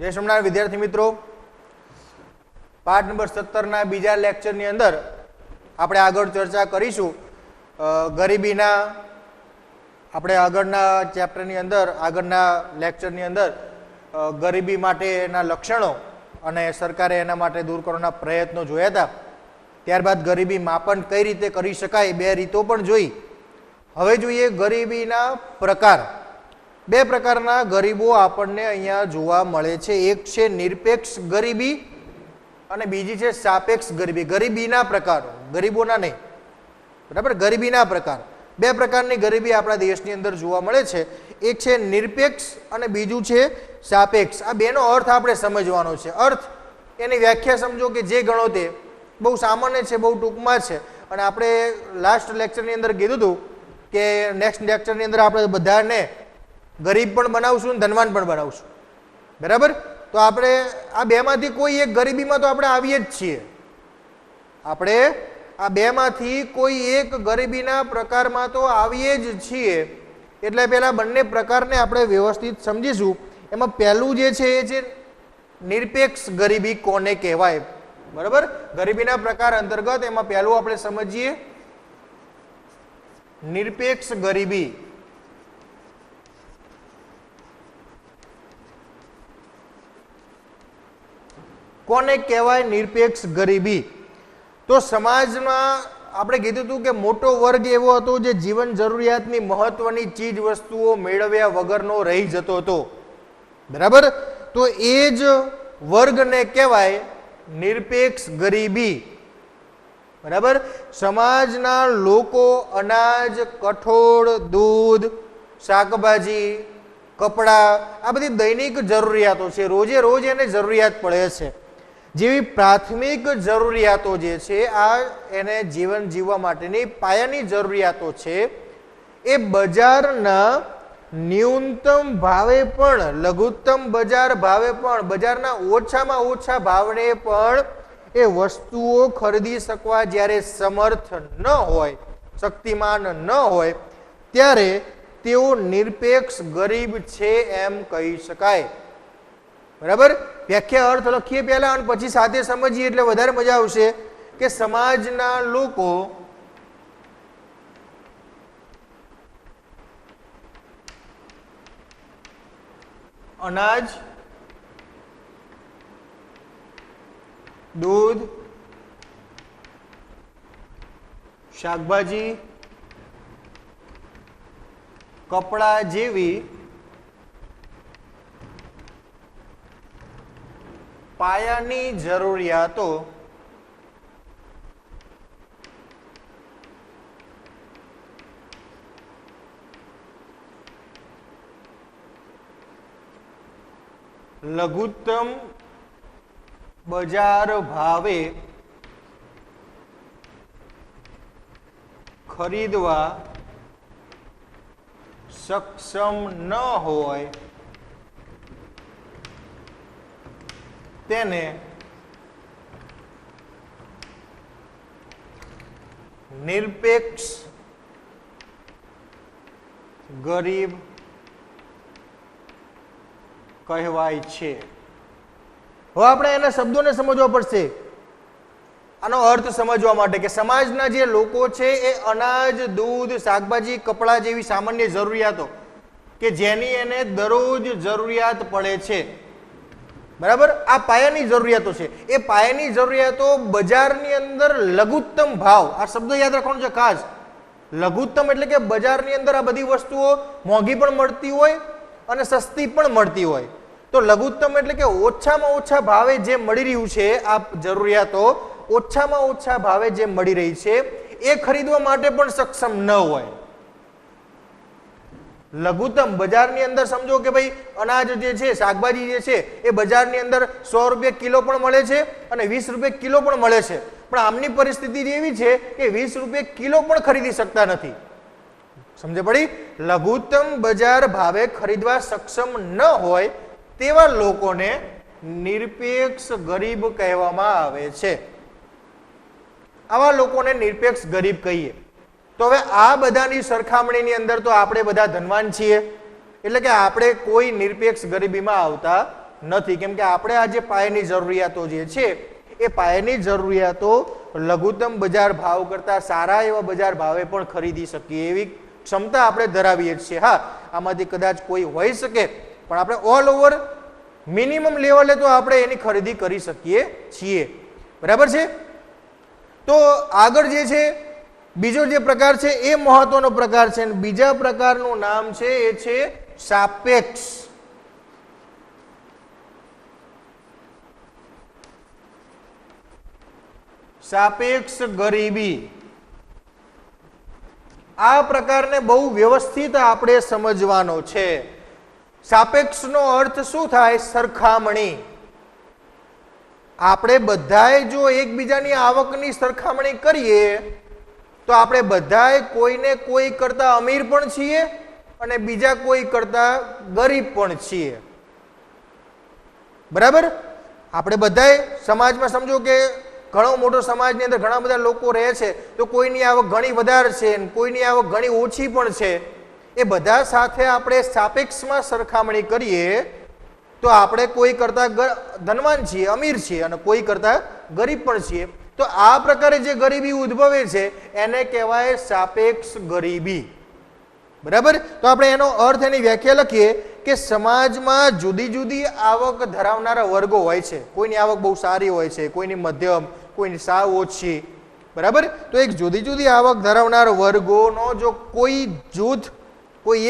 જય સ્વામિનારાયણ વિદ્યાર્થી મિત્રો, પાઠ નંબર 17 ના બીજા લેક્ચરની અંદર આપણે આગળ ચર્ચા કરીશું ગરીબીના. આપણે આગળના ચેપ્ટરની અંદર, આગળના લેક્ચરની અંદર ગરીબી માટેના લક્ષણો અને સરકારે એના માટે દૂર કરવાના પ્રયત્નો જોયા હતા. ત્યારબાદ ગરીબી માપન કઈ રીતે કરી શકાય, બે રીતો પણ જોઈ. હવે જોઈએ ગરીબીના પ્રકાર. બે પ્રકારના ગરીબો આપણને અહીંયા જોવા મળે છે. એક છે નિરપેક્ષ ગરીબી અને બીજી છે સાપેક્ષ ગરીબી. ગરીબીના પ્રકારો, ગરીબોના નહીં, બરાબર, ગરીબીના પ્રકાર. બે પ્રકારની ગરીબી આપણા દેશની અંદર જોવા મળે છે. એક છે નિરપેક્ષ અને બીજું છે સાપેક્ષ. આ બેનો અર્થ આપણે સમજવાનો છે. અર્થ એની વ્યાખ્યા સમજો કે જે ગણો તે બહુ સામાન્ય છે, બહુ ટૂંકમાં છે. અને આપણે લાસ્ટ લેક્ચરની અંદર કીધું હતું કે નેક્સ્ટ લેક્ચરની અંદર આપણે બધાને ગરીબ પણ બનાવશું, ધનવાન પણ બનાવશું, બરાબર. તો આપણે આ બેમાંથી કોઈ એક ગરીબીમાં તો આપણે આવીએ જ છીએ. આપણે આ બેમાંથી કોઈ એક ગરીબીના પ્રકારમાં તો આવીએ જ છીએ. એટલે પહેલા બંને પ્રકારને આપણે વ્યવસ્થિત સમજીશું. એમાં પહેલું જે છે એ છે નિરપેક્ષ ગરીબી કોને કહેવાય, બરાબર. ગરીબીના પ્રકાર અંતર્ગત એમાં પહેલું આપણે સમજીએ નિરપેક્ષ ગરીબી. કોને કહેવાય નિરપેક્ષ ગરીબી? તો સમાજમાં આપણે કીધું હતું કે મોટો વર્ગ એવો હતો જે જીવન જરૂરિયાતની મહત્વની ચીજ વસ્તુઓ મેળવ્યા વગરનો રહી જતો હતો, બરાબર. તો એ જ વર્ગને કહેવાય નિરપેક્ષ ગરીબી, બરાબર. સમાજના લોકો અનાજ, કઠોળ, દૂધ, શાકભાજી, કપડાં, આ બધી દૈનિક જરૂરિયાતો છે, રોજે રોજ એને જરૂરિયાત પડે છે. જેવી પ્રાથમિક જરૂરિયાતો જે છે, આ એને જીવન જીવવા માટેની પાયાની જરૂરિયાતો છે, એ બજારના ન્યૂનતમ ભાવે પણ, લઘુત્તમ બજાર ભાવે પણ, બજારના ઓછામાં ઓછા ભાવને પણ એ વસ્તુઓ ખરીદી શકવા જ્યારે સમર્થ ન હોય, શક્તિમાન ન હોય, ત્યારે તેઓ નિરપેક્ષ ગરીબ છે એમ કહી શકાય, બરાબર. વ્યાખ્યા અર્થ લખીએ પહેલા અને પછી સાથે સમજીએ એટલે વધારે મજા આવશે. કે સમાજના લોકો અનાજ, દૂધ, શાકભાજી, કપડાં જેવી પાયાની જરૂરિયાતો લઘુત્તમ બજાર ભાવે ખરીદવા સક્ષમ ન હોય તેને નિરપેક્ષ ગરીબ કહેવાય છે. હવે આપણે એના શબ્દોને સમજવા પડશે આનો અર્થ સમજવા માટે કે સમાજના જે લોકો છે એ અનાજ, દૂધ, શાકભાજી, કપડાં જેવી સામાન્ય જરૂરિયાતો કે જેની એને દરરોજ જરૂરિયાત પડે છે, બરાબર, આ પાયાની જરૂરિયાતો છે. એ પાયાની જરૂરિયાતો બજારની અંદર લઘુત્તમ ભાવ, આ શબ્દ યાદ રાખવાનો છે ખાસ. લઘુત્તમ એટલે કે બજારની અંદર આ બધી વસ્તુઓ મોંઘી પણ મળતી હોય અને સસ્તી પણ મળતી હોય. તો લઘુત્તમ એટલે કે ઓછામાં ઓછા ભાવે જે મળી રહ્યું છે, આ જરૂરિયાતો ઓછામાં ઓછા ભાવે જે મળી રહી છે એ ખરીદવા માટે પણ સક્ષમ ન હોય. લઘુત્તમ બજારની અંદર સમજો કે ભાઈ અનાજ જે છે, શાકભાજી જે છે એ બજારની અંદર 100 રૂપિયા કિલો પણ મળે છે અને 20 રૂપિયા કિલો પણ મળે છે. પણ આમની પરિસ્થિતિ એવી છે કે 20 રૂપિયા કિલો પણ ખરીદી શકતા નથી. સમજે પડી? લઘુત્તમ બજાર ભાવે ખરીદવા સક્ષમ ન હોય તેવા લોકોને નિરપેક્ષ ગરીબ કહેવામાં આવે છે. આવા લોકોને નિરપેક્ષ ગરીબ કહીએ. તો હવે આ બધાની સરખામણીની અંદર તો આપણે બધા ધનવાન છીએ, એટલે કે આપણે કોઈ નિરપેક્ષ ગરીબીમાં આવતા નથી, કેમ કે આપણે આ જે પાયાની જરૂરિયાતો જે છે એ પાયાની જરૂરિયાતો લઘુત્તમ બજાર ભાવ કરતા સારા એવા બજાર ભાવે પણ ખરીદી શકીએ એવી ક્ષમતા આપણે ધરાવીએ છીએ. હા, આમાંથી કદાચ કોઈ હોઈ શકે, પણ આપણે ઓલ ઓવર મિનિમમ લેવલે તો આપણે એની ખરીદી કરી શકીએ છીએ. બરાબર છે? તો આગળ જે છે બીજો જે પ્રકાર છે એ મહત્વનો પ્રકાર છે. બીજા પ્રકારનું નામ છે એ છે સાપેક્ષ. સાપેક્ષ ગરીબી. આ પ્રકારને બહુ વ્યવસ્થિત આપણે સમજવાનો છે. સાપેક્ષનો અર્થ શું થાય? સરખામણી. આપણે બધાએ જો એકબીજાની આવકની સરખામણી કરીએ તો આપણે બધાએ કોઈને કોઈ કરતા અમીર પણ છીએ અને બીજા કોઈ કરતા ગરીબ પણ છીએ. બરાબર? આપણે બધાએ સમાજમાં સમજો કે ઘણો મોટો સમાજની અંદર ઘણા બધા લોકો રહે છે, તો કોઈની આવક ઘણી વધારે છે, કોઈની આવક ઘણી ઓછી પણ છે. એ બધા સાથે આપણે સાપેક્ષમાં સરખામણી કરીએ તો આપણે કોઈ કરતા ધનવાન છીએ, અમીર છીએ, અને કોઈ કરતા ગરીબ પણ છીએ. તો આ પ્રકારે જે ગરીબી ઉદ્ભવે છે એને કહેવાય સાપેક્ષ ગરીબી. બરાબર? તો આપણે એનો અર્થ, એની વ્યાખ્યા લખીએ કે સમાજમાં જુદી જુદી આવક ધરાવનારા વર્ગો હોય છે. કોઈની આવક બહુ સારી હોય છે, કોઈની મધ્યમ, કોઈની સાવ ઓછી. બરાબર? તો એક જુદી જુદી આવક ધરાવનાર વર્ગોનો જો કોઈ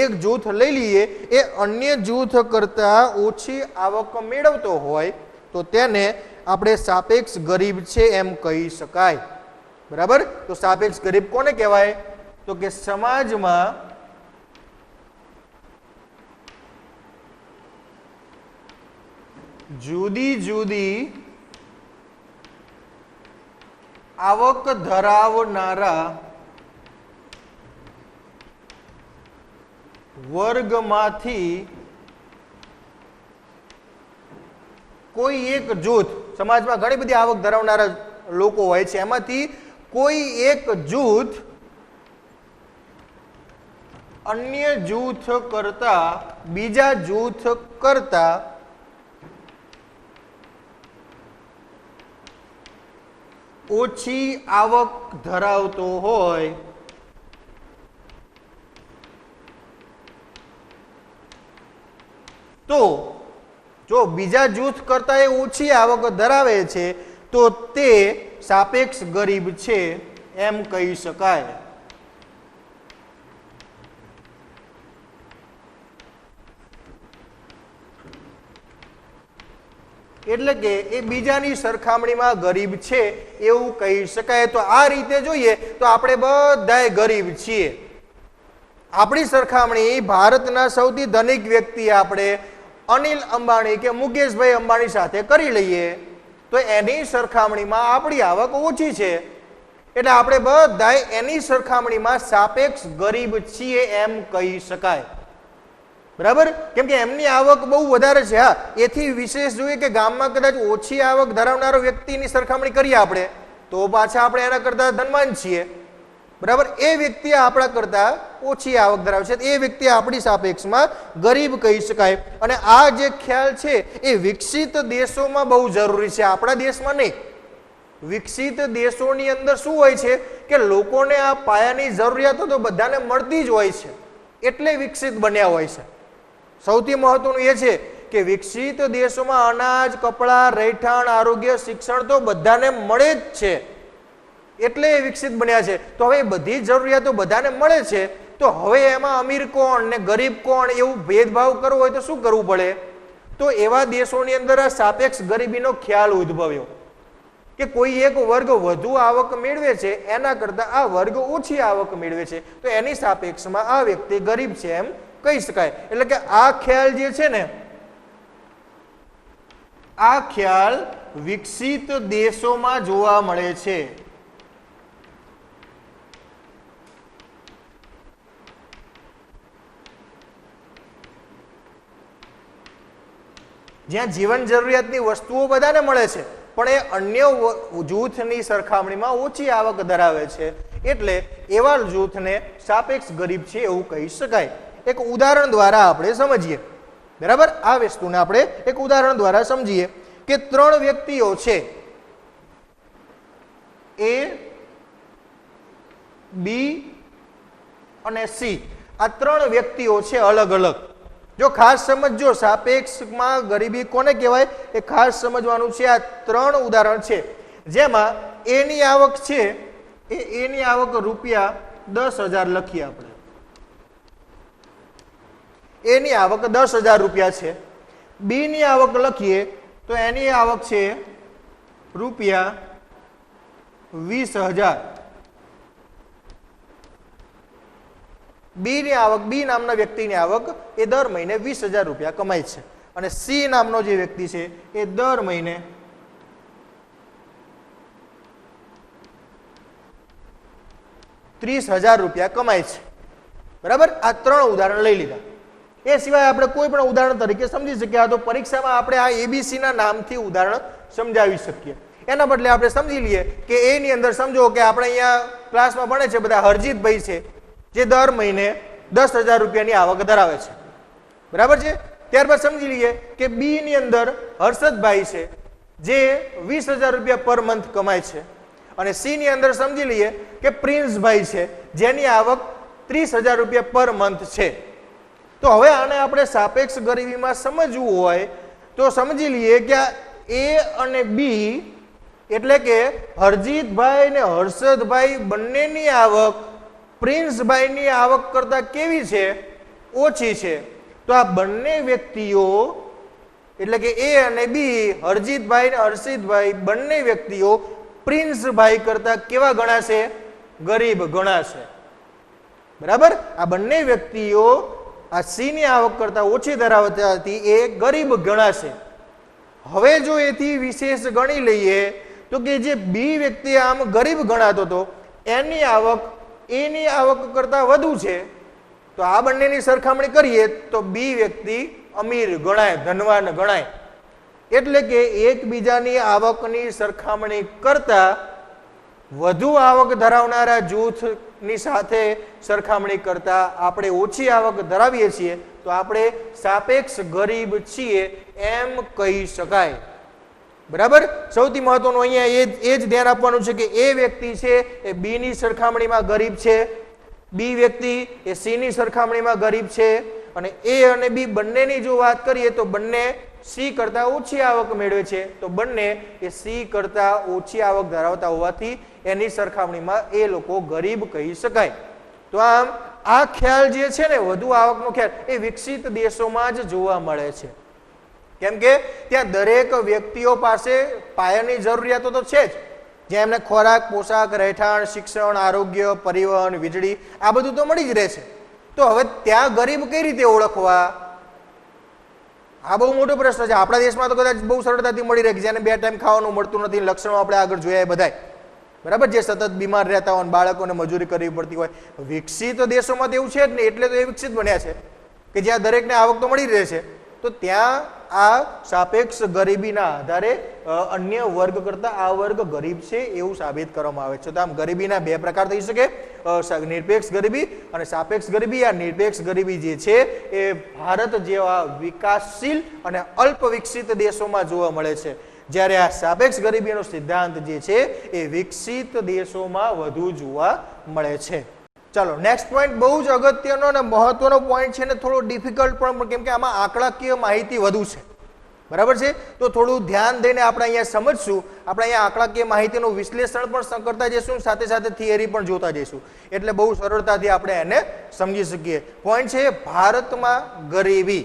એક જૂથ લઈ લઈએ, એ અન્ય જૂથ કરતા ઓછી આવક મેળવતો હોય તો તેને આપણે સાપેક્ષ ગરીબ છે એમ કહી શકાય. બરાબર? તો સાપેક્ષ ગરીબ કોને કહેવાય? તો કે સમાજમાં જુદી જુદી આવક ધરાવનારા વર્ગમાંથી કોઈ એક જૂથ, સમાજમાં ઘણી બધી આવક ધરાવનારા લોકો હોય છે, એમાંથી કોઈ એક જૂથ અન્ય જૂથ કરતા, બીજા જૂથ કરતા ઓછી આવક ધરાવતો હોય તો, જો બીજા જૂથ કરતા એ ઓછી આવક ધરાવે છે તો તે સાપેક્ષ ગરીબ છે એમ કહી શકાય. એટલે કે એ બીજાની સરખામણીમાં ગરીબ છે એવું કહી શકાય. તો આ રીતે જોઈએ તો આપણે બધાએ ગરીબ છીએ. આપણી સરખામણી ભારતના સૌથી ધનિક વ્યક્તિ આપણે અનિલ અંબાણી કે મુકેશભાઈ અંબાણી સાથે કરી લઈએ તો એની સરખામણીમાં આપણી આવક ઓછી છે, એટલે આપણે બધાએ એની સરખામણીમાં સાપેક્ષ ગરીબ છીએ એમ કહી શકાય. બરાબર? કેમ કે એમની આવક બહુ વધારે છે. હા, એથી વિશેષ જોઈએ કે ગામમાં કદાચ ઓછી આવક ધરાવનારો વ્યક્તિની સરખામણી કરીએ આપણે તો પાછા આપણે એના કરતા ધનવાન છીએ. બરાબર? એ વ્યક્તિ આપણા કરતા ઓછી આવક ધરાવે છે, એ વ્યક્તિ આપણી સાપેક્ષમાં ગરીબ કહી શકાય. અને આ જે ખ્યાલ છે એ વિકસિત દેશોમાં બહુ જરૂરી છે, આપણા દેશમાં નહીં. વિકસિત દેશોની અંદર શું હોય છે કે લોકોને આ પાયાની જરૂરિયાતો તો બધાને મળતી જ હોય છે, એટલે વિકસિત બન્યા હોય છે. સૌથી મહત્વનું એ છે કે વિકસિત દેશોમાં અનાજ, કપડાં, રહેઠાણ, આરોગ્ય, શિક્ષણ તો બધાને મળે જ છે, એટલે એ વિકસિત બન્યા છે. તો હવે બધી જરૂરિયાતો બધાને મળે છે, તો હવે એમાં અમીર કોણ ને ગરીબ કોણ એવું ભેદભાવ કરવો હોય તો શું કરવું પડે? તો એવા દેશોની અંદર આ સાપેક્ષ ગરીબીનો ખ્યાલ ઉદ્ભવ્યો કે કોઈ એક વર્ગ વધુ આવક મેળવે છે એના કરતા આ વર્ગ ઓછી આવક મેળવે છે, તો એની સાપેક્ષમાં આ વ્યક્તિ ગરીબ છે એમ કહી શકાય. એટલે કે આ ખ્યાલ જે છે ને, આ ખ્યાલ વિકસિત દેશોમાં જોવા મળે છે. જ્યાં જીવન જરૂરિયાતની વસ્તુઓ બધાને મળે છે પણ એ અન્ય જૂથની સરખામણીમાં ઓછી આવક ધરાવે છે, એટલે એવા જૂથને સાપેક્ષ ગરીબ છે એવું કહી શકાય. એક ઉદાહરણ દ્વારા આપણે સમજીએ. બરાબર? આ વસ્તુને આપણે એક ઉદાહરણ દ્વારા સમજીએ કે 3 વ્યક્તિઓ છે, એ, બી અને સી. આ 3 વ્યક્તિઓ છે અલગ અલગ. જો ખાસ સમજો સાપેક્ષમાં ગરીબી કોને કહેવાય એ ખાસ સમજવાનું છે. આ 3 ઉદાહરણ છે જેમાં એની આવક છે એની આવક રૂપિયા 10,000 લખીએ આપણે. એની આવક 10,000 રૂપિયા છે. બી ની આવક લખીએ તો એની આવક છે રૂપિયા 20,000. બી ની આવક, બી નામના વ્યક્તિની આવક એ દર મહિને 20,000 રૂપિયા કમાય છે. અને સી નામનો જે વ્યક્તિ છે એ દર મહિને 30,000 રૂપિયા કમાય છે. બરાબર? આ 3 ઉદાહરણ લઈ લીધા. એ સિવાય આપણે કોઈ પણ ઉદાહરણ તરીકે સમજી શકીએ. આ તો પરીક્ષામાં આપણે આ એબીસી ના નામથી ઉદાહરણ સમજાવી શકીએ. એના બદલે આપણે સમજી લઈએ કે એ ની અંદર સમજો કે આપણે અહીંયા ક્લાસમાં ભણે છે બધા હરજીતભાઈ છે જે દર મહિને 10,000 રૂપિયાની આવક ધરાવે છે. બરાબર છે? ત્યારબાદ સમજી લઈએ કે બી ની અંદર હર્ષદભાઈ છે જે 20,000 રૂપિયા પર મંથ કમાય છે. અને સી ની અંદર સમજી લઈએ કે પ્રિન્સભાઈ છે જેની આવક 30,000 રૂપિયા પર મંથ છે. તો હવે આને આપણે સાપેક્ષ ગરીબીમાં સમજવું હોય તો સમજી લઈએ કે એ અને બી એટલે કે હરજીતભાઈ ને હર્ષદભાઈ બંનેની આવક પ્રિન્સભાઈની આવક કરતા કેવી છે? ઓછી છે. તો આ બંને વ્યક્તિઓ એટલે કે એ અને બી, હરજીતભાઈ ને હર્ષિતભાઈ બંને વ્યક્તિઓ પ્રિન્સભાઈ કરતા કેવા ગણાશે? ગરીબ ગણાશે. બરાબર? આ બંને વ્યક્તિઓ આ સી ની આવક કરતા ઓછી ધરાવતી એ ગરીબ ગણાશે. હવે જો એથી વિશેષ ગણી લઈએ તો કે જે બી વ્યક્તિ આમ ગરીબ ગણાતો હતો એની આવક એની આવક કરતા વધુ છે. તો આ બંનેની સરખામણી કરીએ તો બી વ્યક્તિ અમીર ગણાય, ધનવાન ગણાય. એટલે કે એકબીજાની આવકની સરખામણી કરતા વધુ આવક ધરાવનારા જૂથની સાથે સરખામણી કરતા આપણે ઓછી આવક ધરાવીએ છીએ તો આપણે સાપેક્ષ ગરીબ છીએ એમ કહી શકાય. બરાબર? સૌથી મહત્વનું અહીંયા એ જ ધ્યાન આપવાનું છે કે એ વ્યક્તિ છે એ બી ની સરખામણીમાં ગરીબ છે, બી વ્યક્તિ એ સી ની સરખામણીમાં ગરીબ છે. અને એ અને બી બંનેની જો વાત કરીએ તો બંને સી કરતા ઓછી આવક મેળવે છે. તો બંને એ સી કરતા ઓછી આવક ધરાવતા હોવાથી એની સરખામણીમાં એ લોકો ગરીબ કહી શકાય. તો આમ આ ખ્યાલ જે છે ને વધુ આવકનો ખ્યાલ એ વિકસિત દેશોમાં જ જોવા મળે છે. કેમ કે ત્યાં દરેક વ્યક્તિઓ પાસે પાયાની જરૂરિયાતો તો છે જ, જ્યાં એમને ખોરાક, પોશાક, રહેઠાણ, શિક્ષણ, આરોગ્ય, પરિવહન, વીજળી આ બધું તો મળી જ રહે છે. તો હવે ત્યાં ગરીબ કઈ રીતે ઓળખવા? આ બહુ મોટો પ્રશ્ન છે. આપણા દેશમાં તો કદાચ બહુ સરળતાથી મળી રહે કે જેને 2 ટાઈમ ખાવાનું મળતું નથી, લક્ષણો આપણે આગળ જોયા બધાય. બરાબર? જે સતત બીમાર રહેતા હોય, બાળકોને મજૂરી કરવી પડતી હોય. વિકસિત દેશોમાં તો એવું છે જ નહીં, એટલે તો એ વિકસિત બન્યા છે કે જ્યાં દરેકને આવક તો મળી રહે છે. તો ત્યાં આ સાપેક્ષ ગરીબીના આધારે અન્ય વર્ગ કરતા આ વર્ગ ગરીબ છે એવું સાબિત કરવામાં આવે છે. તો આમ ગરીબીના 2 પ્રકાર થઈ શકે, નિરપેક્ષ ગરીબી અને સાપેક્ષ ગરીબી. આ નિરપેક્ષ ગરીબી જે છે એ ભારત જેવા વિકાસશીલ અને અલ્પ વિકસિત દેશોમાં જોવા મળે છે, જ્યારે આ સાપેક્ષ ગરીબીનો સિદ્ધાંત જે છે એ વિકસિત દેશોમાં વધુ જોવા મળે છે. ચાલો નેક્સ્ટ પોઈન્ટ બહુ જ અગત્યનો અને મહત્વનો પોઈન્ટ છે ને થોડો ડિફિકલ્ટ પણ, કેમ કે આમાં આંકડાકીય માહિતી વધુ છે. બરાબર છે? તો થોડું ધ્યાન દઈને આપણે અહીંયા સમજશું. આપણે અહીંયા આંકડાકીય માહિતીનું વિશ્લેષણ પણ કરતા જઈશું, સાથે સાથે થિયરી પણ જોતા જઈશું, એટલે બહુ સરળતાથી આપણે એને સમજી શકીએ. પોઈન્ટ છે ભારતમાં ગરીબી.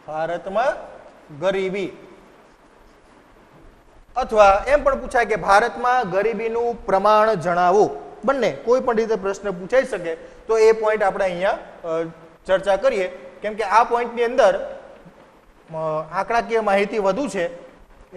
ભારતમાં ગરીબી, અથવા એમ પણ પૂછાય કે ભારતમાં ગરીબીનું પ્રમાણ જણાવો. બંને કોઈ પણ રીતે પ્રશ્ન પૂછાઈ શકે. તો એ પોઈન્ટ આપણે અહીંયા ચર્ચા કરીએ, કેમ કે આ પોઈન્ટની અંદર આંકડાકીય માહિતી વધુ છે,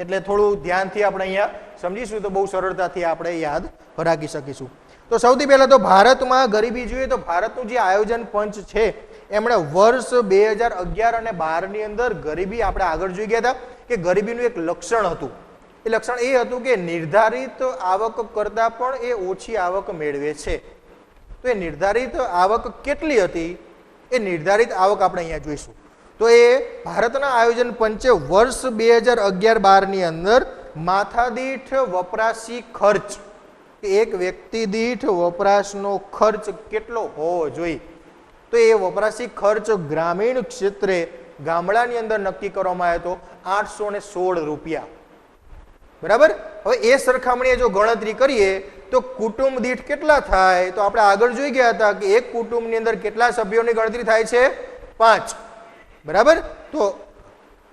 એટલે થોડું ધ્યાનથી આપણે અહીંયા સમજીશું તો બહુ સરળતાથી આપણે યાદ રાખી શકીશું. તો સૌથી પહેલા તો ભારતમાં ગરીબી જોઈએ તો ભારતનું જે આયોજન પંચ છે એમણે વર્ષ 2011 અને 12 ની અંદર ગરીબી આપણે આગળ જોઈ ગયા હતા કે ગરીબીનું એક લક્ષણ હતું. એ લક્ષણ એ હતું કે નિર્ધારિત આવક કરતાં પણ એ ઓછી આવક મેળવે છે. તો એ નિર્ધારિત આવક કેટલી હતી એ નિર્ધારિત આવક આપણે અહીંયા જોઈશું. તો એ ભારતના આયોજન પંચે વર્ષ 2011-12ની અંદર માથાદીઠ વપરાશી ખર્ચ, એક વ્યક્તિ દીઠ વપરાશનો ખર્ચ કેટલો હોવો જોઈએ, તો એ વપરાશી ખર્ચ ગ્રામીણ ક્ષેત્રે ગામડાની અંદર નક્કી કરવામાં આવ્યો હતો 816 રૂપિયા. બરાબર. હવે એ સરખામણીએ જો ગણતરી કરીએ તો કુટુંબ દીઠ કેટલા થાય, તો આપણે આગળ જોઈ ગયા હતા કે એક કુટુંબની અંદર કેટલા સભ્યોની ગણતરી થાય છે, 5. બરાબર. તો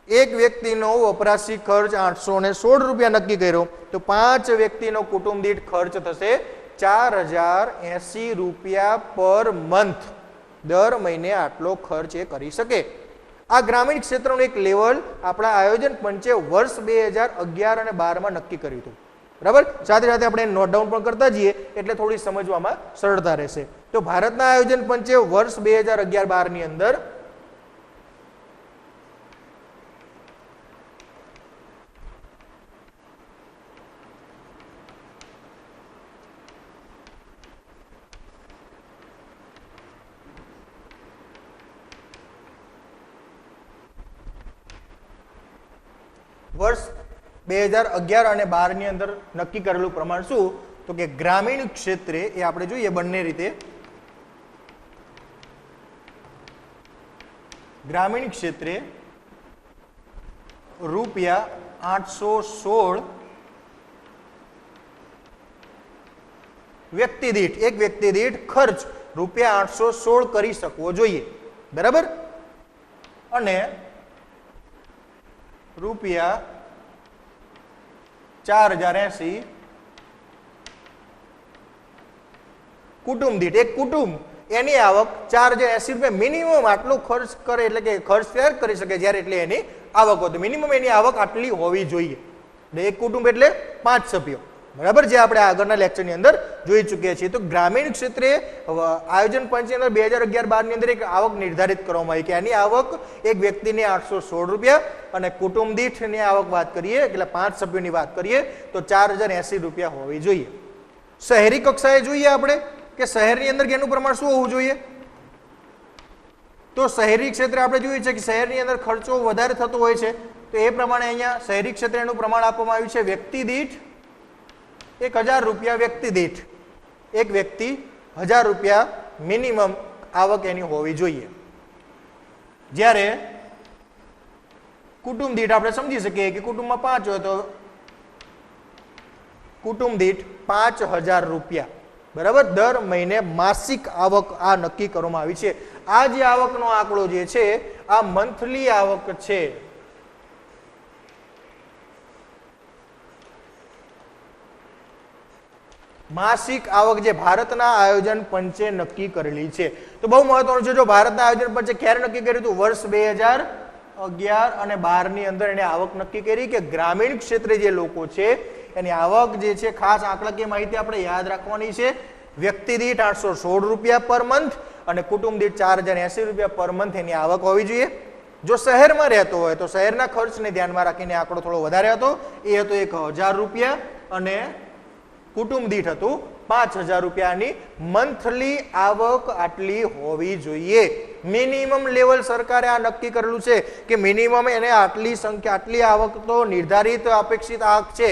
એક વ્યક્તિનો વપરાશી ખર્ચ 816 રૂપિયા નક્કી કર્યો, તો 5 વ્યક્તિનો કુટુંબ દીઠ ખર્ચ થશે 4080 રૂપિયા પર મંથ. દર મહિને આટલો ખર્ચ એ કરી શકે. આ ગ્રામીણ ક્ષેત્રનું એક લેવલ આપણા આયોજન પંચે વર્ષ 2011 અને 12માં નક્કી કર્યું હતું. બરાબર. સાથે સાથે આપણે નોટ ડાઉન પણ કરતા જઈએ એટલે થોડી સમજવામાં સરળતા રહેશે. તો ભારતના આયોજન પંચે વર્ષ 2011-12ની અંદર વર્ષ 2011 અને 12ની અંદર નક્કી કરેલું પ્રમાણ શું, તો કે ગ્રામીણ ક્ષેત્રે એ આપણે જોઈએ બંને રીતે. ગ્રામીણ ક્ષેત્રે રૂપિયા 816 વ્યક્તિ દીઠ, એક વ્યક્તિ દીઠ ખર્ચ રૂપિયા 816 કરી શકવો જોઈએ. બરાબર. અને રૂપિયા 4080 કુટુંબ દીઠ, એક કુટુંબ એની આવક 4080 રૂપિયા મિનિમમ આટલો ખર્ચ કરે, એટલે કે ખર્ચ ત્યારે કરી શકે જ્યારે એટલે એની આવક હોય. મિનિમમ એની આવક આટલી હોવી જોઈએ. એક કુટુંબ એટલે 5 સભ્યો. બરાબર. જે આપણે આગળના લેક્ચરની અંદર જોઈ ચૂક્યા છીએ. તો ગ્રામીણ ક્ષેત્રે આયોજન પંચની અંદર 2011-12ની અંદર એક આવક નિર્ધારિત કરવામાં આવી કે એની આવક એક વ્યક્તિની 816 રૂપિયા અને કુટુંબ દીઠની આવક વાત કરીએ એટલે 5 સભ્યોની વાત કરીએ તો 4080 રૂપિયા હોવી જોઈએ. શહેરી કક્ષાએ જોઈએ આપણે કે શહેરની અંદર એનું પ્રમાણ શું હોવું જોઈએ, તો શહેરી ક્ષેત્રે આપણે જોઈએ છે કે શહેરની અંદર ખર્ચો વધારે થતો હોય છે. તો એ પ્રમાણે અહીંયા શહેરી ક્ષેત્રે એનું પ્રમાણ આપવામાં આવ્યું છે વ્યક્તિ દીઠ 1000 રૂપિયા વ્યક્તિ દીઠ. એક વ્યક્તિ 1000 રૂપિયા મિનિમમ આવક એની હોવી જોઈએ. જ્યારે કુટુંબ દીઠ આપણે સમજી શકીએ કે કુટુંબમાં 5 હોય તો કુટુંબ દીઠ 5000 રૂપિયા. બરાબર. દર મહિને માસિક આવક આ નક્કી કરવામાં આવી છે. આ જે આવકનો આંકડો જે છે આ મંથલી આવક છે. માસિક આવક જે ભારતના આયોજન પંચે નક્કી કરેલી છે. તો બહુ મહત્વનું છે. જો ભારતના આયોજન પંચે ક્યારે નક્કી કર્યું હતું, વર્ષ 2011 અને 12ની અંદર એને આવક નક્કી કરી કે ગ્રામીણ ક્ષેત્રે જે લોકો છે એની આવક જે છે, ખાસ આંકડાકીય માહિતી આપણે યાદ રાખવાની છે, વ્યક્તિ દીઠ 816 રૂપિયા પર મંથ અને કુટુંબ દીઠ 4080 રૂપિયા પર મંથ એની આવક હોવી જોઈએ. જો શહેરમાં રહેતો હોય તો શહેરના ખર્ચને ધ્યાનમાં રાખીને આંકડો થોડો વધારે હતો, એ હતો 1000 રૂપિયા અને કુટુંબ દીઠ હતું 5000 રૂપિયાની મંથલી આવક આટલી હોવી જોઈએ. મિનિમમ લેવલ સરકારે આ નક્કી કરેલું છે કે મિનિમમ એને આટલી સંખ્યા, આટલી આવક તો નિર્ધારિત અપેક્ષિત આવક છે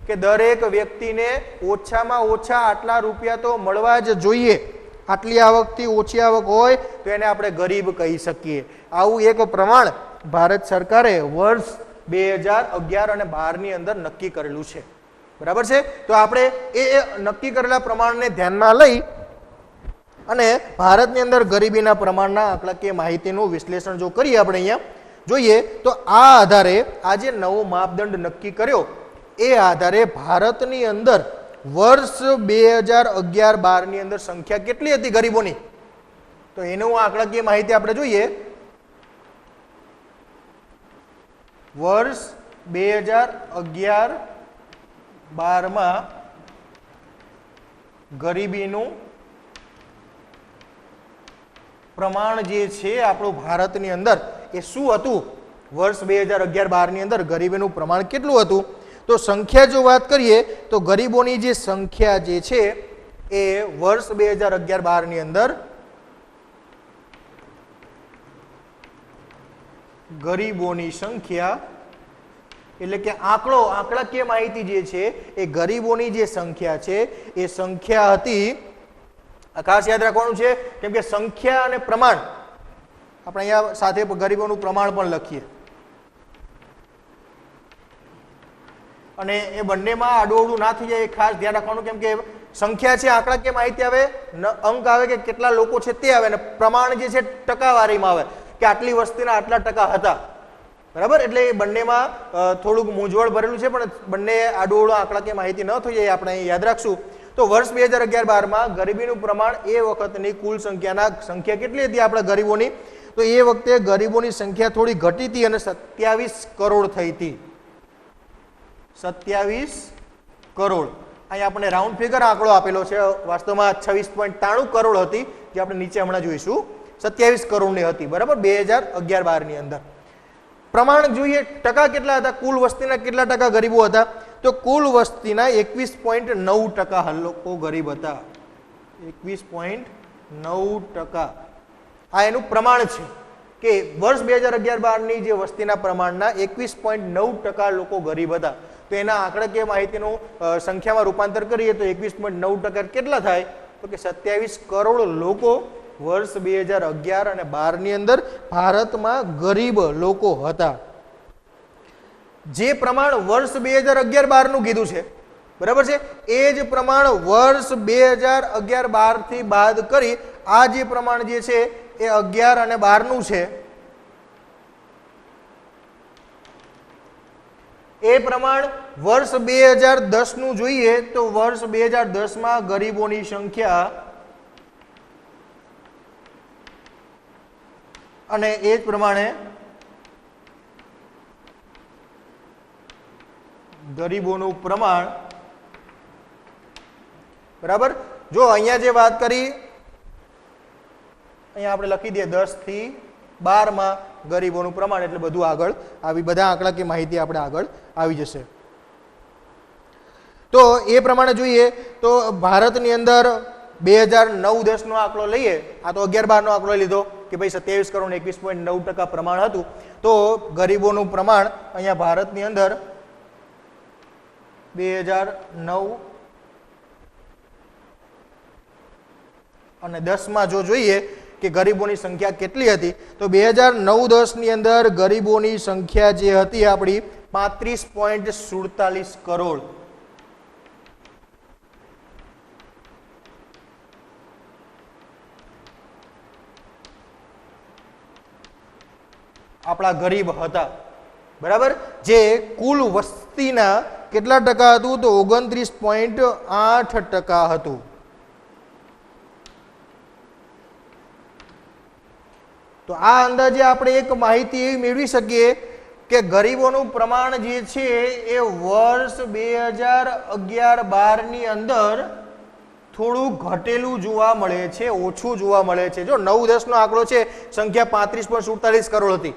કે દરેક વ્યક્તિને ઓછામાં ઓછા આટલા રૂપિયા તો મળવા જ જોઈએ. આટલી આવકથી ઓછી આવક હોય તો એને આપણે ગરીબ કહી શકીએ. આવું એક પ્રમાણ ભારત સરકારે વર્ષ 2011 અને 12ની અંદર નક્કી કરેલું છે. બરાબર છે. તો આપણે એ નક્કી કરેલા પ્રમાણને ધ્યાનમાં લઈ અને ભારતની અંદર ગરીબીના પ્રમાણના આંકડાકીય માહિતીનું વિશ્લેષણ જો કરીએ આપણે અહીંયા જોઈએ તો આ આધારે આ જે નવો માપદંડ નક્કી કર્યો એ આધારે ભારતની અંદર વર્ષ 2011-12ની અંદર સંખ્યા કેટલી હતી ગરીબોની, તો એનું આંકડાકીય માહિતી આપણે જોઈએ. વર્ષ 2011-12માં ગરીબીનું પ્રમાણ જે છે આપણું ભારતની અંદર એ શું હતું, વર્ષ 2011-12ની અંદર ગરીબીનું પ્રમાણ કેટલું હતું, તો સંખ્યા જો વાત કરીએ તો ગરીબોની જે સંખ્યા જે છે એ વર્ષ 2011-12 ની અંદર ગરીબોની સંખ્યા એટલે કે આંકડાકીય માહિતી જે છે એ ગરીબોની જે સંખ્યા છે એ સંખ્યા હતી, ખાસ યાદ રાખવાનું છે કેમ કે સંખ્યા અને પ્રમાણ આપણે અહીંયા સાથે ગરીબોનું પ્રમાણ પણ લખીએ અને એ બંનેમાં આડું ના થઈ જાય એ ખાસ ધ્યાન રાખવાનું, કેમ કે સંખ્યા છે આંકડાકીય માહિતી આવે, અંક આવે કે કેટલા લોકો છે તે આવે, અને પ્રમાણ જે છે ટકાવારીમાં આવે કે આટલી વસ્તીના આટલા ટકા હતા, બરાબર. એટલે એ બંનેમાં થોડુંક મૂંઝવણ ભરેલું છે, પણ બંને આડું આંકડાકીય માહિતી ન થઈ જાય આપણે યાદ રાખશું. તો વર્ષ 2011-12 ગરીબીનું પ્રમાણ એ વખતની કુલ સંખ્યા કેટલી હતી આપણા ગરીબોની, તો એ વખતે ગરીબોની સંખ્યા થોડી ઘટી હતી અને 27 કરોડ થઈ હતી. 27 કરોડ. અહીંયા આપણે રાઉન્ડ ફિગર આંકડો આપેલો છે, વાસ્તવમાં 26.93 કરોડ હતી, જે આપણે નીચે હમણાં જોઈશું. 27 કરોડની હતી, બરાબર, 2011-12 ની અંદર. પ્રમાણ જોઈએ, ટકા કેટલા હતા, કુલ વસ્તીના કેટલા ટકા ગરીબો હતા, તો કુલ વસ્તીના 21.9% લોકો ગરીબ હતા. 21.9%. આ એનું પ્રમાણ છે કે વર્ષ 2011-12 ની જે વસ્તીના પ્રમાણના 21.9% લોકો ગરીબ હતા. તો એના આંકડાકીય માહિતીનું સંખ્યામાં રૂપાંતર કરીએ તો 21.9% કેટલા થાય, તો કે 27 કરોડ લોકો વર્ષ 2011 અને 12 ની અંદર ભારતમાં ગરીબ લોકો હતા. જે પ્રમાણ વર્ષ 2011-12 નું કીધું છે, બરાબર છે, એ જ પ્રમાણ વર્ષ 2011-12 થી બાદ કરી આ જે પ્રમાણ જે છે એ 11 અને 12 નું છે. એ પ્રમાણ વર્ષ 2010 નું જોઈએ તો વર્ષ 2010 માં ગરીબોની સંખ્યા અને એ જ પ્રમાણે ગરીબોનું પ્રમાણ, બરાબર. જો અહીંયા જે વાત કરી, અહીંયા આપણે લખી દઈએ 10 થી 12 માં ગરીબોનું પ્રમાણ, એટલે બધું આગળ આવી, બધા આંકડાકીય માહિતી આપણે આગળ આવી જશે. તો એ પ્રમાણે જોઈએ તો ભારતની અંદર 2009-10 નો આંકડો લઈએ, આ તો 11-12 નો આંકડો લીધો કે ભાઈ 27 કરોડ 21.9% પ્રમાણ હતું. તો ગરીબોનું પ્રમાણ અહીંયા ભારતની અંદર 2009 અને 10 માં જો જોઈએ કે ગરીબોની સંખ્યા કેટલી હતી, તો 2009-10 ની અંદર ગરીબોની સંખ્યા જે હતી આપણી 35.47 કરોડ. આપણા ગરીબ હતા, બરાબર. જે કુલ વસ્તીના કેટલા ટકા હતું, તો 29.8% હતું. તો આ અંદાજે આપણે એક માહિતી એવી મેળવી શકીએ કે ગરીબોનું પ્રમાણ જે છે એ વર્ષ 2011-12 ની અંદર થોડું ઘટેલું જોવા મળે છે, ઓછું જોવા મળે છે. જો 9-10 નો આંકડો છે, સંખ્યા 35.47 કરોડ હતી,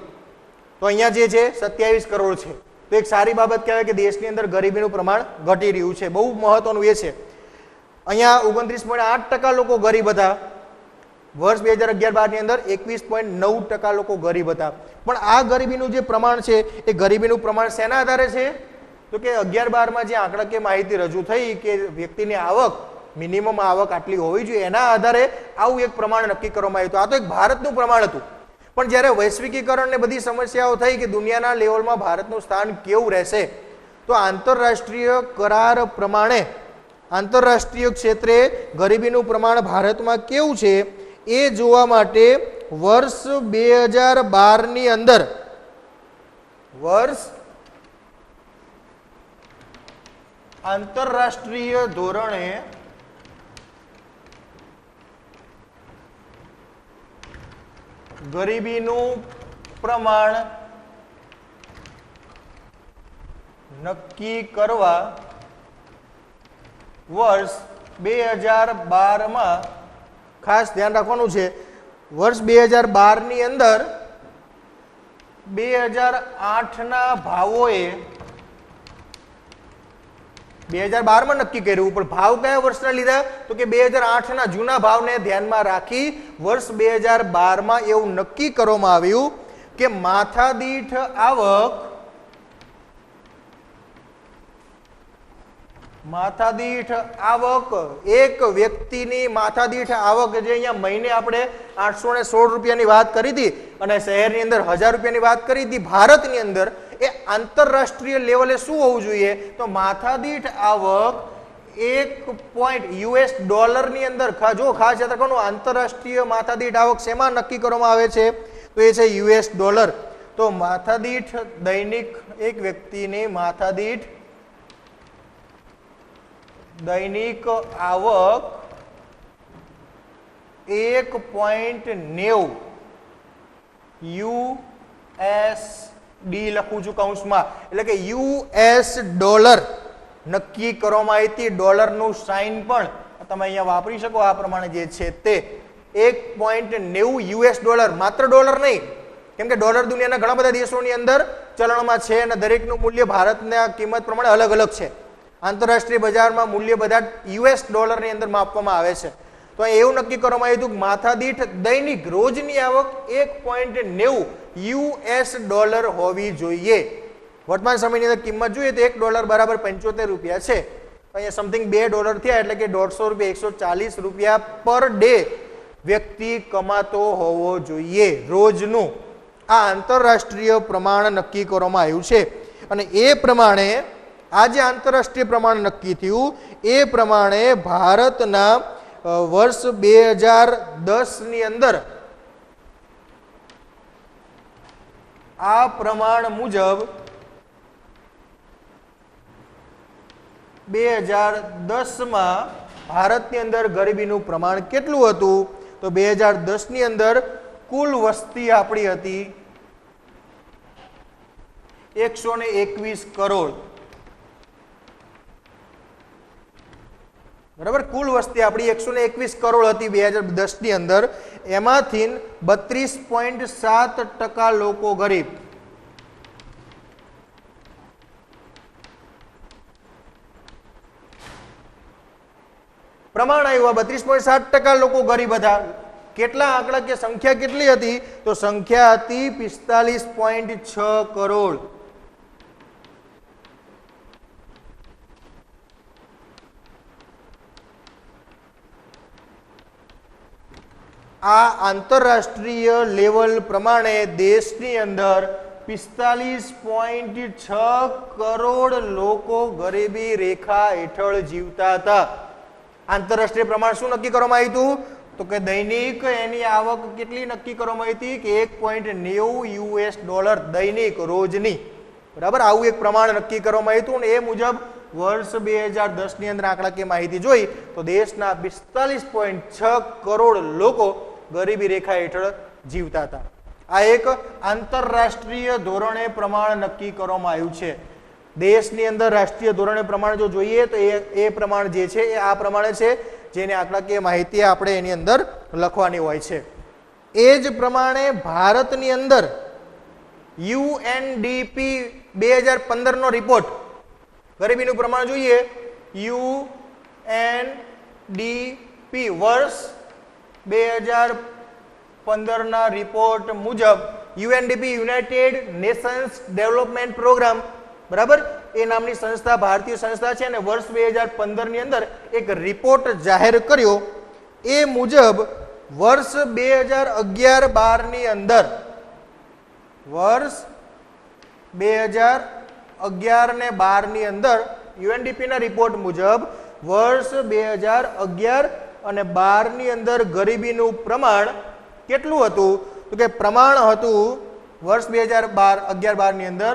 તો અહીંયા જે છે 27 કરોડ છે. તો એક સારી બાબત કહેવાય કે દેશની અંદર ગરીબીનું પ્રમાણ ઘટી રહ્યું છે. બહુ મહત્વનું એ છે. અહીંયા 29.8% લોકો ગરીબ હતા, વર્ષ 2011-12 ની અંદર 21.9% લોકો ગરીબ હતા. પણ આ ગરીબીનું જે પ્રમાણ છે એ ગરીબીનું પ્રમાણ શેના આધારે છે, તો કે 11-12 માં જે આંકડાકીય માહિતી રજૂ થઈ કે વ્યક્તિની આવક, મિનિમમ આવક આટલી હોવી જોઈએ, એના આધારે આવું એક પ્રમાણ નક્કી કરવામાં આવ્યું હતું. આ તો એક ભારતનું પ્રમાણ હતું. પણ જ્યારે વૈશ્વિકીકરણ ને બધી સમસ્યાઓ થઈ કે દુનિયાના લેવલમાં ભારતનું સ્થાન કેવું રહેશે, તો આંતરરાષ્ટ્રીય કરાર પ્રમાણે આંતરરાષ્ટ્રીય ક્ષેત્રે ગરીબીનું પ્રમાણ ભારતમાં કેવું છે એ જોવા માટે વર્ષ 2012 ની અંદર આંતરરાષ્ટ્રીય ધોરણે ગરીબીનું પ્રમાણ નક્કી કરવા વર્ષ 2012 માં ખાસ ધ્યાન રાખવાનું છે. વર્ષ 2012 ની અંદર 2008 ના ભાવોએ 2012 માં નક્કી કર્યું, પણ ભાવ કયા વર્ષના લીધા તો કે 2008 ના જૂના ભાવને ધ્યાનમાં રાખી વર્ષ 2012 માં એવું નક્કી કરવામાં આવ્યું કે માથાદીઠ આવક એક વ્યક્તિની માથાદીઠ આવક, જે અહીંયા મહિને આપણે 816 રૂપિયાની વાત કરી હતી અને શહેરની અંદર 1000 રૂપિયાની વાત કરી હતી, ભારતની અંદર એ આંતરરાષ્ટ્રીય લેવલે શું હોવું જોઈએ તો માથાદીઠ આવક 1 પોઈન્ટ યુએસ ડોલરની અંદર, જો ખાસ યાદ રાખવાનું, આંતરરાષ્ટ્રીય માથાદીઠ આવક શેમાં નક્કી કરવામાં આવે છે તો એ છે યુએસ ડોલર. તો માથાદીઠ દૈનિક એક વ્યક્તિની માથાદીઠ દૈનિક આવક 1.90 USD લખું છું કૌંસમાં, એટલે કે યુએસ ડોલર નક્કી કરવામાં આવી હતી. ડોલરનું સાઇન પણ તમે અહીંયા વાપરી શકો આ પ્રમાણે જે છે તે 1.90 યુએસ ડોલર, માત્ર ડોલર નહીં, કેમ કે ડોલર દુનિયાના ઘણા બધા દેશોની અંદર ચલણમાં છે અને દરેકનું મૂલ્ય ભારતના કિંમત પ્રમાણે અલગ અલગ છે. આંતરરાષ્ટ્રીય બજારમાં મૂલ્ય બધા યુએસ ડોલરની અંદર માપવામાં આવે છે. તો એવું નક્કી કરવામાં આવ્યું હતું કે માથાદીઠ દૈનિક રોજની આવક 1.90 યુએસ ડોલર હોવી જોઈએ. વર્તમાન સમયની અંદર કિંમત જોઈએ તો $1 બરાબર 75 રૂપિયા છે. અહીંયા સમથિંગ $2 થયા, એટલે કે 150 રૂપિયા, 140 રૂપિયા પર ડે વ્યક્તિ કમાતો હોવો જોઈએ રોજનું. આ આંતરરાષ્ટ્રીય પ્રમાણ નક્કી કરવામાં આવ્યું છે અને એ પ્રમાણે આ જે આંતરરાષ્ટ્રીય પ્રમાણ નક્કી થયું એ પ્રમાણે ભારતના વર્ષ 2010 ની અંદર આ પ્રમાણ મુજબ 2010 માં ભારતની અંદર ગરીબીનું પ્રમાણ કેટલું હતું તો 2010 ની અંદર કુલ વસ્તી આપણી હતી 121 કરોડ. બરાબર, કુલ વસ્તી આપણી 121 કરોડ હતી 2010 ની અંદર. એમાંથી 32.7% લોકો ગરીબ. પ્રમાણ આવ્યું 32.7% લોકો ગરીબ હતા. કેટલા આંકડા કે સંખ્યા કેટલી હતી તો સંખ્યા હતી 45.6 કરોડ. આ આંતરરાષ્ટ્રીય લેવલ પ્રમાણે દેશની અંદર 45.6 કરોડ લોકો ગરીબી રેખા હેઠળ જીવતા હતા. આંતરરાષ્ટ્રીય પ્રમાણ શું નક્કી કરવામાં આવ્યું હતું તો કે દૈનિક એની આવક કેટલી નક્કી કરવામાં આવી હતી કે 1.90 યુએસ ડોલર દૈનિક રોજની. બરાબર, આવું એક પ્રમાણ નક્કી કરવામાં આવ્યું હતું અને એ મુજબ વર્ષ 2010 ની અંદર આંકડાકીય માહિતી જોઈ તો દેશના 45.6 કરોડ લોકો ગરીબી રેખા હેઠળ જીવતા હતા. આ એક આંતરરાષ્ટ્રીય ધોરણે પ્રમાણ નક્કી કરવામાં આવ્યું છે. દેશની અંદર રાષ્ટ્રીય ધોરણે પ્રમાણ જો જોઈએ તો એ પ્રમાણ જે છે એ આ પ્રમાણે છે, જેને આંકડાકીય માહિતી આપણે એની અંદર લખવાની હોય છે. એ જ પ્રમાણે ભારતની અંદર UNDP 2015 નો રિપોર્ટ, ગરીબીનું પ્રમાણ જોઈએ UNDP વર્ષ 2015 ના રિપોર્ટ મુજબ UNDP United Nations Development Programme, બરાબર, એ નામની સંસ્થા ભારતીય સંસ્થા છે અને વર્ષ 2015 ની અંદર એક રિપોર્ટ જાહેર કર્યો. એ મુજબ વર્ષ 2011-12 ની અંદર, વર્ષ 2011 ને 12 ની અંદર UNDP ના રિપોર્ટ મુજબ વર્ષ 2011 અને 12 ની અંદર ગરીબીનું પ્રમાણ કેટલું હતું તો કે પ્રમાણ હતું વર્ષ 2011-12 ની અંદર,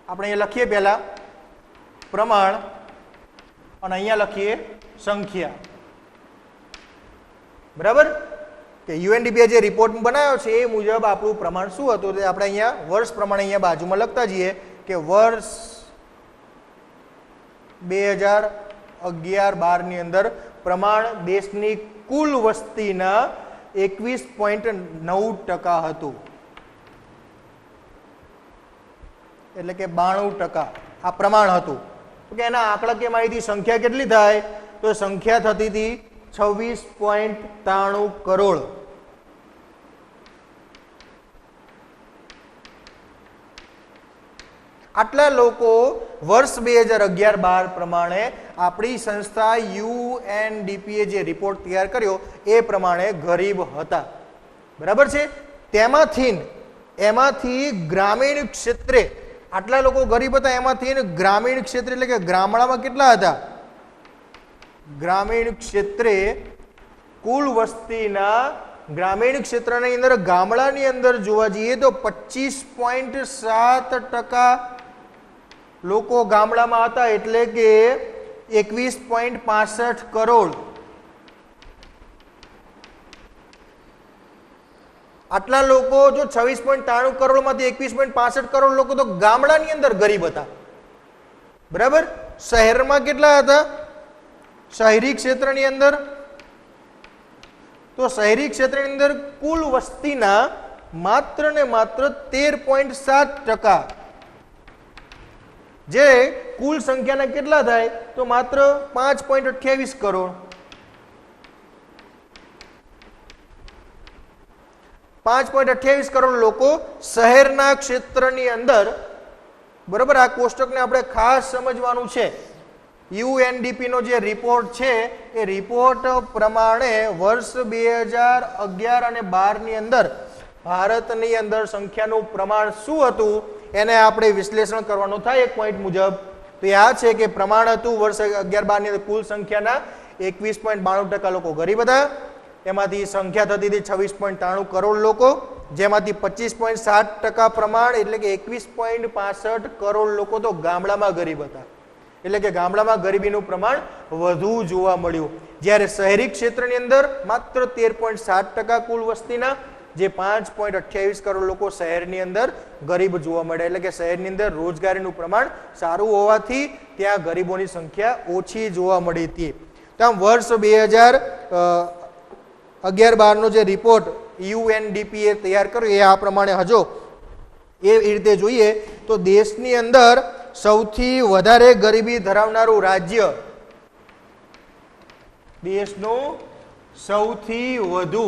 આપણે અહીંયા લખીએ પહેલા પ્રમાણ અને અહીંયા લખીએ સંખ્યા. બરાબર, કે UNDP જે રિપોર્ટ બનાવ્યો છે એ મુજબ આપણું પ્રમાણ શું હતું તે આપણે અહીંયા વર્ષ પ્રમાણે અહીંયા બાજુમાં લખતા જઈએ કે વર્ષ 2011-12 ની અંદર પ્રમાણ દેશની કુલ વસ્તીના 21.9% હતું, એટલે કે 92% આ પ્રમાણ હતું. તો કે એના આંકડાકીય માહિતી સંખ્યા કેટલી થાય? તો સંખ્યા થતી હતી 26.93 કરોડ. આટલા લોકો વર્ષ 2011-12 પ્રમાણે આપણી સંસ્થા યુએનડીપીએ જે રિપોર્ટ તૈયાર કર્યો એ પ્રમાણે ગરીબ હતા. બરાબર છે? એમાંથી ગ્રામીણ ક્ષેત્રે આટલા લોકો ગરીબ હતા, એમાંથી ગ્રામીણ ક્ષેત્રે એટલે કે ગામડામાં કેટલા હતા? ગ્રામીણ ક્ષેત્રે કુલ વસ્તીના ગ્રામીણ ક્ષેત્રની અંદર ગામડાની અંદર જોવા જઈએ તો 25.7% લોકો ગામડામાં હતા, એટલે કે 21.65 કરોડ. આટલા લોકો જો 26.93 કરોડમાંથી 21.65 કરોડ લોકો તો ગામડાની અંદર ગરીબ હતા. બરાબર? શહેરમાં કેટલા હતા? શહેરી ક્ષેત્રની અંદર તો શહેરી ક્ષેત્રની અંદર કુલ વસ્તીના માત્ર ને માત્ર 13.7%, જે કુલ સંખ્યાના કેટલા થાય? તો માત્ર 5.28 કરોડ. 5.28 કરોડ લોકો શહેરના ક્ષેત્રની અંદર. બરાબર? આ કોષ્ટકને આપણે ખાસ સમજવાનું છે. યુએનડીપી નો જે રિપોર્ટ છે એ રિપોર્ટ પ્રમાણે વર્ષ 2011 અને 12 ની અંદર ભારતની અંદર સંખ્યાનું પ્રમાણ શું હતું એને આપણે વિશ્લેષણ કરવાનું થાય એક પોઈન્ટ મુજબ. તો આ છે કે પ્રમાણ હતું વર્ષ 11-12 ની અંદર કુલ સંખ્યાના 21.92% લોકો ગરીબ હતા. એમાંથી સંખ્યા થતી હતી 26.93 કરોડ લોકો, જેમાંથી 25.7% પ્રમાણ એટલે કે 21.65 કરોડ લોકો તો ગામડામાં ગરીબ હતા. એટલે કે ગામડામાં ગરીબીનું પ્રમાણ વધુ જોવા મળ્યું. જ્યારે શહેરી ક્ષેત્રની અંદર માત્ર 13.7% કુલ વસ્તીના, જે 5.28 કરોડ લોકો શહેરની અંદર ગરીબ જોવા મળે. એટલે કે શહેરની અંદર રોજગારીનું પ્રમાણ સારું હોવાથી ત્યાં ગરીબોની સંખ્યા ઓછી જોવા મળી હતી. તો આમ વર્ષ 2011-12 નો જે રિપોર્ટ યુએનડીપીએ તૈયાર કર્યો એ આ પ્રમાણે હજો એ રીતે જોઈએ તો દેશની અંદર સૌથી વધારે ગરીબી ધરાવનારું રાજ્ય, દેશનું સૌથી વધુ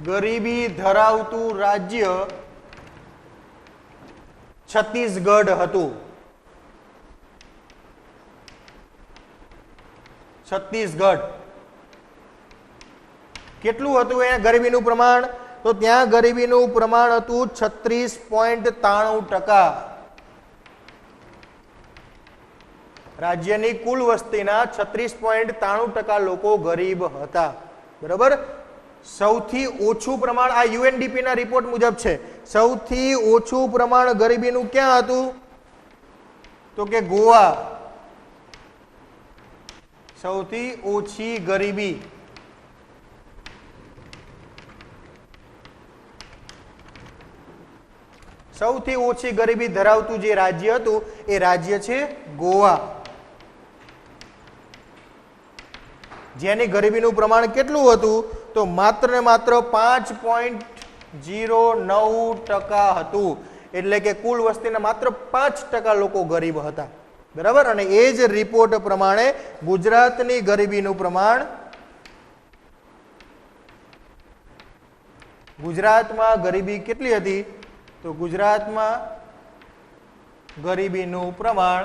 ગરીબી ધરાવતું રાજ્ય છત્તીસગઢ હતું. છત્તીસગઢ કેટલું હતું એ ગરીબીનું પ્રમાણ? તો ત્યાં ગરીબીનું પ્રમાણ હતું 36.93%. રાજ્યની કુલ વસ્તીના 36.93% લોકો ગરીબ હતા. બરાબર? સૌથી ઓછું પ્રમાણ આ યુએનડીપી ના રિપોર્ટ મુજબ છે. સૌથી ઓછું પ્રમાણ ગરીબીનું ક્યાં હતું? તો કે ગોવા. સૌથી ઓછી ગરીબી સૌથી ઓછી ગરીબી ધરાવતું જે રાજ્ય હતું એ રાજ્ય છે ગોવા. જેની ગરીબીનું પ્રમાણ કેટલું હતું? તો માત્ર ને માત્ર 5.09% હતું. એટલે કે કુલ વસ્તીના માત્ર 5% લોકો ગરીબ હતા. બરાબર? અને એ જ રિપોર્ટ પ્રમાણે ગુજરાતની ગરીબીનું પ્રમાણ, ગુજરાતમાં ગરીબી કેટલી હતી? તો ગુજરાતમાં ગરીબીનું પ્રમાણ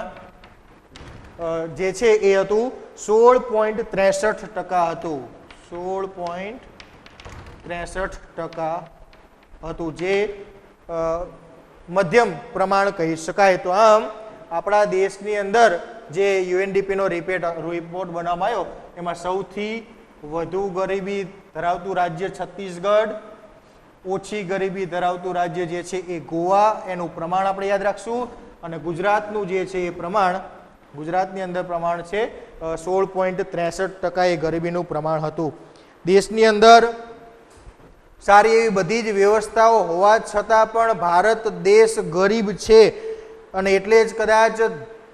જે છે એ હતું 16.63% હતું. 16.63% હતું, જે મધ્યમ પ્રમાણ કહી શકાય. તો આમ આપણા દેશની અંદર જે યુએનડીપી નો રિપોર્ટ બનાવવામાં આવ્યો એમાં સૌથી વધુ ગરીબી ધરાવતું રાજ્ય છત્તીસગઢ, ઓછી ગરીબી ધરાવતું રાજ્ય જે છે એ ગોવા, એનું પ્રમાણ આપણે યાદ રાખશું. અને ગુજરાતનું જે છે એ પ્રમાણ, ગુજરાતની અંદર પ્રમાણ છે 16.63% એ ગરીબીનું પ્રમાણ હતું. દેશની અંદર સારી એવી બધી જ વ્યવસ્થાઓ હોવા છતાં પણ ભારત દેશ ગરીબ છે, અને એટલે જ કદાચ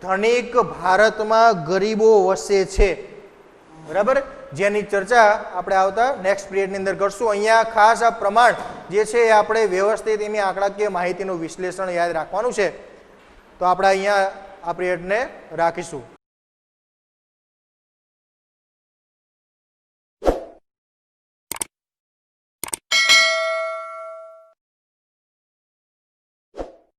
ધનિક ભારતમાં ગરીબો વસે છે. બરાબર? જેની ચર્ચા આપણે આવતા નેક્સ્ટ પિરિયડની અંદર કરશું. અહીંયા ખાસ આ પ્રમાણ જે છે એ આપણે વ્યવસ્થિત એની આંકડાકીય માહિતીનું વિશ્લેષણ યાદ રાખવાનું છે. તો આપણે અહીંયા આ પીરિયડને રાખીશું.